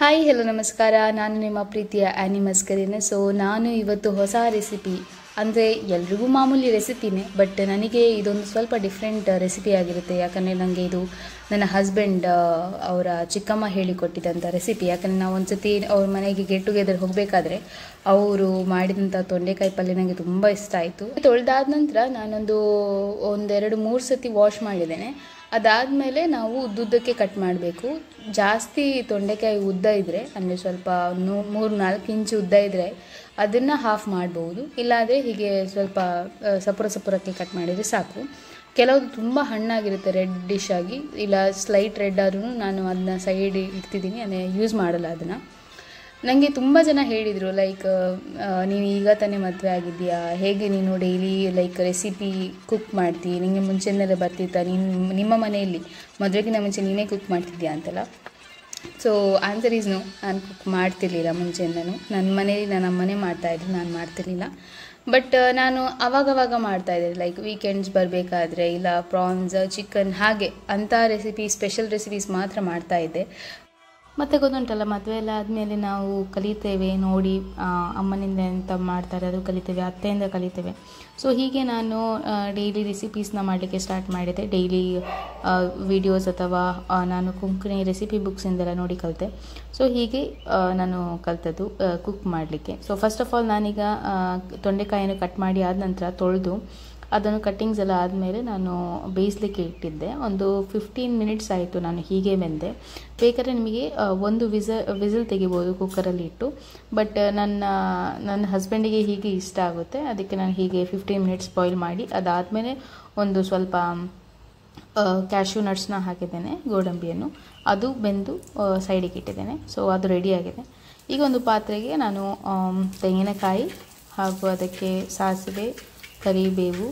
Hi hello ನಮಸ್ಕಾರ. ನಾನು ನಿಮ್ಮ ಪ್ರೀತಿಯ ಆ್ಯನಿ ಮಸ್ಕರಿನೆ. ಸೊ ನಾನು ಇವತ್ತು ಹೊಸ ರೆಸಿಪಿ ಅಂದರೆ ಎಲ್ರಿಗೂ ಮಾಮೂಲಿ ರೆಸಿಪಿನೇ, ಬಟ್ ನನಗೆ ಇದೊಂದು ಸ್ವಲ್ಪ ಡಿಫ್ರೆಂಟ್ ರೆಸಿಪಿ ಆಗಿರುತ್ತೆ. ಯಾಕಂದರೆ ನನಗೆ ಇದು ನನ್ನ ಹಸ್ಬೆಂಡ್ ಅವರ ಚಿಕ್ಕಮ್ಮ ಹೇಳಿಕೊಟ್ಟಿದ್ದಂಥ ರೆಸಿಪಿ. ಯಾಕಂದರೆ ನಾವು ಒಂದು ಸತಿ ಅವ್ರ ಮನೆಗೆ ಗೆಟ್ ಟುಗೆದರ್ ಹೋಗಬೇಕಾದ್ರೆ ಅವರು ಮಾಡಿದಂಥ ತೊಂಡೆಕಾಯಿ ಪಲ್ಯ ನನಗೆ ತುಂಬ ಇಷ್ಟ ಆಯಿತು. ತೊಳೆದಾದ ನಂತರ ನಾನೊಂದು 2-3 ಸತಿ ವಾಶ್ ಮಾಡಿದ್ದೇನೆ. ಅದಾದಮೇಲೆ ನಾವು ಉದ್ದುದ್ದಕ್ಕೆ ಕಟ್ ಮಾಡಬೇಕು. ಜಾಸ್ತಿ ತೊಂಡೆಕಾಯಿ ಉದ್ದ ಇದ್ದರೆ, ಅಂದರೆ ಸ್ವಲ್ಪ 3-4 ಇಂಚು ಉದ್ದ ಇದ್ದರೆ ಅದನ್ನು ಹಾಫ್ ಮಾಡ್ಬೋದು. ಇಲ್ಲಾಂದರೆ ಹೀಗೆ ಸ್ವಲ್ಪ ಸಪುರಕ್ಕೆ ಕಟ್ ಮಾಡಿದರೆ ಸಾಕು. ಕೆಲವುದು ತುಂಬ ಹಣ್ಣಾಗಿರುತ್ತೆ, ರೆಡ್ ಡಿಶ್ ಆಗಿ, ಇಲ್ಲ ಸ್ಲೈಟ್ ರೆಡ್ ಆದ್ರೂ ನಾನು ಅದನ್ನ ಸೈಡ್ ಇಡ್ತಿದ್ದೀನಿ, ಅಂದರೆ ಯೂಸ್ ಮಾಡಲ್ಲ ಅದನ್ನು. ನನಗೆ ತುಂಬ ಜನ ಹೇಳಿದರು, ಲೈಕ್ ನೀನು ಈಗ ತಾನೇ ಮದುವೆ ಆಗಿದ್ದೀಯಾ, ಹೇಗೆ ನೀನು ಡೈಲಿ ಲೈಕ್ ರೆಸಿಪಿ ಕುಕ್ ಮಾಡ್ತೀವಿ, ನಿಮಗೆ ಮುಂಚೆಯಿಂದಲೇ ಬರ್ತಿತ್ತಾ, ನಿಮ್ಮ ಮನೆಯಲ್ಲಿ ಮದುವೆಗಿಂತ ಮುಂಚೆ ನೀನೇ ಕುಕ್ ಮಾಡ್ತಿದ್ಯಾ ಅಂತೆಲ್ಲ. So answer is no. ನಾನು ಕುಕ್ ಮಾಡ್ತಿರ್ಲಿಲ್ಲ ಮುಂಚೆಯಿಂದನೂ. ನನ್ನ ಮನೇಲಿ ನನ್ನ ಅಮ್ಮನೇ ಮಾಡ್ತಾಯಿದ್ರು, ನಾನು ಮಾಡ್ತಿರ್ಲಿಲ್ಲ. ಬಟ್ ನಾನು ಅವಾಗವಾಗ ಮಾಡ್ತಾಯಿದ್ದೆ, ಲೈಕ್ ವೀಕೆಂಡ್ಸ್ ಬರಬೇಕಾದ್ರೆ, ಇಲ್ಲ ಪ್ರಾನ್ಸ್, ಚಿಕನ್, ಹಾಗೆ ಅಂಥ ಸ್ಪೆಷಲ್ ರೆಸಿಪೀಸ್ ಮಾತ್ರ ಮಾಡ್ತಾಯಿದ್ದೆ. ಮತ್ತು ಗೊತ್ತುಂಟಲ್ಲ, ಮದುವೆ ಎಲ್ಲ ಆದಮೇಲೆ ನಾವು ಕಲಿತೇವೆ ನೋಡಿ, ಅಮ್ಮನಿಂದ ಎಂತ ಮಾಡ್ತಾರೆ ಅದು ಕಲಿತೇವೆ, ಅತ್ತೆಯಿಂದ ಕಲಿತೇವೆ. ಸೊ ಹೀಗೆ ನಾನು ಡೈಲಿ ರೆಸಿಪೀಸ್ನ ಮಾಡಲಿಕ್ಕೆ ಸ್ಟಾರ್ಟ್ ಮಾಡಿದೆ. ಡೈಲಿ ವಿಡಿಯೋಸ್ ಅಥವಾ ನಾನು ಕೊಂಕಣಿ ರೆಸಿಪಿ ಬುಕ್ಸಿಂದೆಲ್ಲ ನೋಡಿ ಕಲಿತೆ. ಸೊ ಹೀಗೆ ನಾನು ಕಲಿತದ್ದು ಕುಕ್ ಮಾಡಲಿಕ್ಕೆ. ಸೊ ಫಸ್ಟ್ ಆಫ್ ಆಲ್ ನಾನೀಗ ತೊಂಡೆಕಾಯನ್ನು ಕಟ್ ಮಾಡಿ ಆದ ನಂತರ ತೊಳೆದು ಅದನ್ನು ಕಟ್ಟಿಂಗ್ಸ್ ಎಲ್ಲ ಆದಮೇಲೆ ನಾನು ಬೇಯಿಸಲಿಕ್ಕೆ ಇಟ್ಟಿದ್ದೆ. ಒಂದು 15 ಮಿನಿಟ್ಸ್ ಆಯಿತು ನಾನು ಹೀಗೆ ಬೆಂದೆ. ಬೇಕಾದ್ರೆ ನಿಮಗೆ ಒಂದು ವಿಸಿಲ್ ತೆಗಿಬೋದು ಕುಕ್ಕರಲ್ಲಿ ಇಟ್ಟು, ಬಟ್ ನನ್ನ ಹಸ್ಬೆಂಡಿಗೆ ಹೀಗೆ ಇಷ್ಟ ಆಗುತ್ತೆ, ಅದಕ್ಕೆ ನಾನು ಹೀಗೆ 15 ಮಿನಿಟ್ಸ್ ಬಾಯ್ಲ್ ಮಾಡಿ ಅದಾದಮೇಲೆ ಒಂದು ಸ್ವಲ್ಪ ಕ್ಯಾಶ್ಯೂ ನಟ್ಸ್ನ ಹಾಕಿದ್ದೇನೆ, ಗೋಡಂಬಿಯನ್ನು, ಅದು ಬೆಂದು ಸೈಡಿಗೆ ಇಟ್ಟಿದ್ದೇನೆ. ಸೊ ಅದು ರೆಡಿಯಾಗಿದೆ. ಈಗ ಒಂದು ಪಾತ್ರೆಗೆ ನಾನು ತೆಂಗಿನಕಾಯಿ ಹಾಗೂ ಅದಕ್ಕೆ ಸಾಸಿವೆ, ಕರಿಬೇವು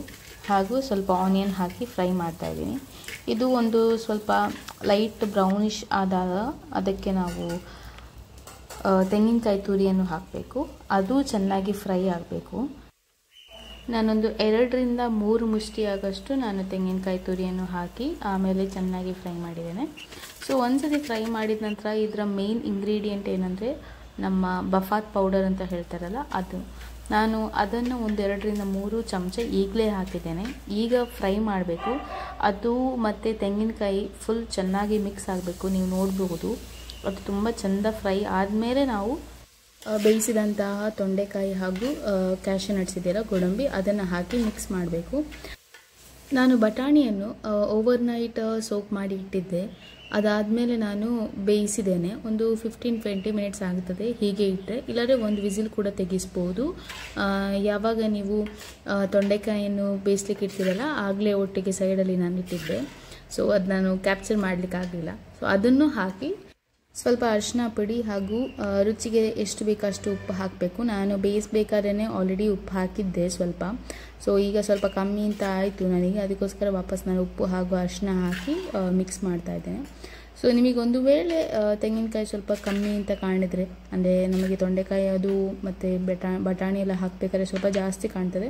ಹಾಗೂ ಸ್ವಲ್ಪ ಆನಿಯನ್ ಹಾಕಿ ಫ್ರೈ ಮಾಡ್ತಾಯಿದ್ದೀನಿ. ಇದು ಒಂದು ಸ್ವಲ್ಪ ಲೈಟ್ ಬ್ರೌನಿಷ್ ಆದಾಗ ಅದಕ್ಕೆ ನಾವು ತೆಂಗಿನಕಾಯಿ ತುರಿಯನ್ನು ಹಾಕಬೇಕು. ಅದು ಚೆನ್ನಾಗಿ ಫ್ರೈ ಆಗಬೇಕು. ನಾನೊಂದು 2-3 ಮುಷ್ಟಿಯಾಗಷ್ಟು ನಾನು ತೆಂಗಿನಕಾಯಿ ತುರಿಯನ್ನು ಹಾಕಿ ಆಮೇಲೆ ಚೆನ್ನಾಗಿ ಫ್ರೈ ಮಾಡಿದ್ದೇನೆ. ಸೊ ಒಂದ್ಸತಿ ಫ್ರೈ ಮಾಡಿದ ನಂತರ ಇದರ ಮೇನ್ ಇಂಗ್ರೀಡಿಯೆಂಟ್ ಏನಂದರೆ ನಮ್ಮ ಬಫಾತ್ ಪೌಡರ್ ಅಂತ ಹೇಳ್ತಾರಲ್ಲ, ಅದು ನಾನು ಅದನ್ನು 2-3 ಚಮಚ ಈಗಲೇ ಹಾಕಿದ್ದೇನೆ. ಈಗ ಫ್ರೈ ಮಾಡಬೇಕು ಅದು, ಮತ್ತು ತೆಂಗಿನಕಾಯಿ ಫುಲ್ ಚೆನ್ನಾಗಿ ಮಿಕ್ಸ್ ಆಗಬೇಕು. ನೀವು ನೋಡಬಹುದು ಅದು ತುಂಬ ಚೆಂದ ಫ್ರೈ ಆದಮೇಲೆ ನಾವು ಬೇಯಿಸಿದಂತಹ ತೊಂಡೆಕಾಯಿ ಹಾಗೂ ಕ್ಯಾಶ್ಯೂ ನಟ್ಸ್ ಇದೆಯಲ್ಲ, ಗೋಡಂಬಿ, ಅದನ್ನು ಹಾಕಿ ಮಿಕ್ಸ್ ಮಾಡಬೇಕು. ನಾನು ಬಟಾಣಿಯನ್ನು ಓವರ್ನೈಟ್ ಸೋಕ್ ಮಾಡಿ ಇಟ್ಟಿದ್ದೆ. ಅದಾದಮೇಲೆ ನಾನು ಬೇಯಿಸಿದ್ದೇನೆ. ಒಂದು 15-20 ಮಿನಿಟ್ಸ್ ಆಗ್ತದೆ ಹೀಗೆ ಇಟ್ಟರೆ, ಇಲ್ಲಾಂದರೆ ಒಂದು ವಿಸಿಲ್ ಕೂಡ ತೆಗಿಸ್ಬೋದು. ಯಾವಾಗ ನೀವು ತೊಂಡೆಕಾಯಿಯನ್ನು ಬೇಯಿಸ್ಲಿಕ್ಕೆ ಇಡ್ತೀರಲ್ಲ, ಆಗಲೇ ಒಟ್ಟಿಗೆ ಸೈಡಲ್ಲಿ ನಾನು ಇಟ್ಟಿದ್ದೆ. ಸೊ ಅದು ನಾನು ಕ್ಯಾಪ್ಚರ್ ಮಾಡಲಿಕ್ಕೆ ಆಗಲಿಲ್ಲ. ಸೊ ಅದನ್ನು ಹಾಕಿ ಸ್ವಲ್ಪ ಅರಿಶಿನ ಪುಡಿ ಹಾಗೂ ರುಚಿಗೆ ಎಷ್ಟು ಬೇಕಷ್ಟು ಉಪ್ಪು ಹಾಕಬೇಕು. ನಾನು ಬೇಯಿಸಬೇಕಾದ್ರೆ ಆಲ್ರೆಡಿ ಉಪ್ಪು ಹಾಕಿದ್ದೆ ಸ್ವಲ್ಪ. ಸೊ ಈಗ ಸ್ವಲ್ಪ ಕಮ್ಮಿ ಅಂತ ಆಯಿತು ನನಗೆ, ಅದಕ್ಕೋಸ್ಕರ ವಾಪಸ್ ನಾನು ಉಪ್ಪು ಹಾಗೂ ಅರಿಶಿನ ಹಾಕಿ ಮಿಕ್ಸ್ ಮಾಡ್ತಾಯಿದ್ದೇನೆ. ಸೊ ನಿಮಗೊಂದು ವೇಳೆ ತೆಂಗಿನಕಾಯಿ ಸ್ವಲ್ಪ ಕಮ್ಮಿ ಅಂತ ಕಾಣಿದ್ರೆ, ಅಂದರೆ ನಮಗೆ ತೊಂಡೆಕಾಯಿ ಅದು ಮತ್ತು ಬಟಾಣಿ ಎಲ್ಲ ಹಾಕಬೇಕಾದ್ರೆ ಸ್ವಲ್ಪ ಜಾಸ್ತಿ ಕಾಣ್ತದೆ.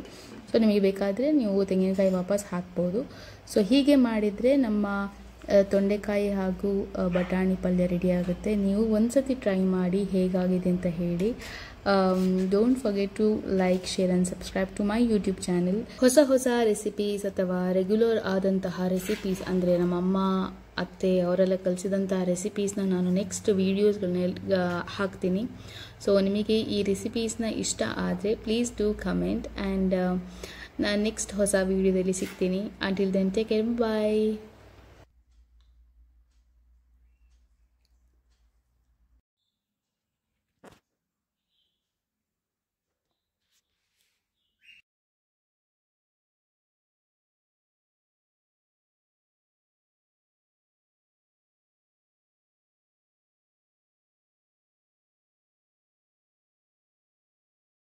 ಸೊ ನಿಮಗೆ ಬೇಕಾದರೆ ನೀವು ತೆಂಗಿನಕಾಯಿ ವಾಪಸ್ ಹಾಕ್ಬೋದು. ಸೊ ಹೀಗೆ ಮಾಡಿದರೆ ನಮ್ಮ ತೊಂಡೆಕಾಯಿ ಹಾಗೂ ಬಟಾಣಿ ಪಲ್ಯ ರೆಡಿ ಆಗುತ್ತೆ. ನೀವು ಒಂದ್ಸತಿ ಟ್ರೈ ಮಾಡಿ ಹೇಗಾಗಿದೆ ಅಂತ ಹೇಳಿ. Don't forget to like, share and subscribe to my YouTube channel. ಹೊಸ ರೆಸಿಪೀಸ್ ಅಥವಾ ರೆಗ್ಯುಲರ್ ಆದಂತಹ ರೆಸಿಪೀಸ್, ಅಂದರೆ ನಮ್ಮಮ್ಮ, ಅತ್ತೆ ಅವರೆಲ್ಲ ಕಲಿಸಿದಂತಹ ರೆಸಿಪೀಸ್ನ ನಾನು ನೆಕ್ಸ್ಟ್ ವೀಡಿಯೋಸ್ಗಳನ್ನ ಹಾಕ್ತೀನಿ. ಸೊ ನಿಮಗೆ ಈ ರೆಸಿಪೀಸ್ನ ಇಷ್ಟ ಆದರೆ ಪ್ಲೀಸ್ ಡೂ ಕಮೆಂಟ್, ಆ್ಯಂಡ್ ನಾನು ನೆಕ್ಸ್ಟ್ ಹೊಸ ವೀಡಿಯೋದಲ್ಲಿ ಸಿಗ್ತೀನಿ. ಅಂಟಿಲ್ ದೆನ್ ಟೇಕ್ ಕೇರ್, ಬಾಯ್.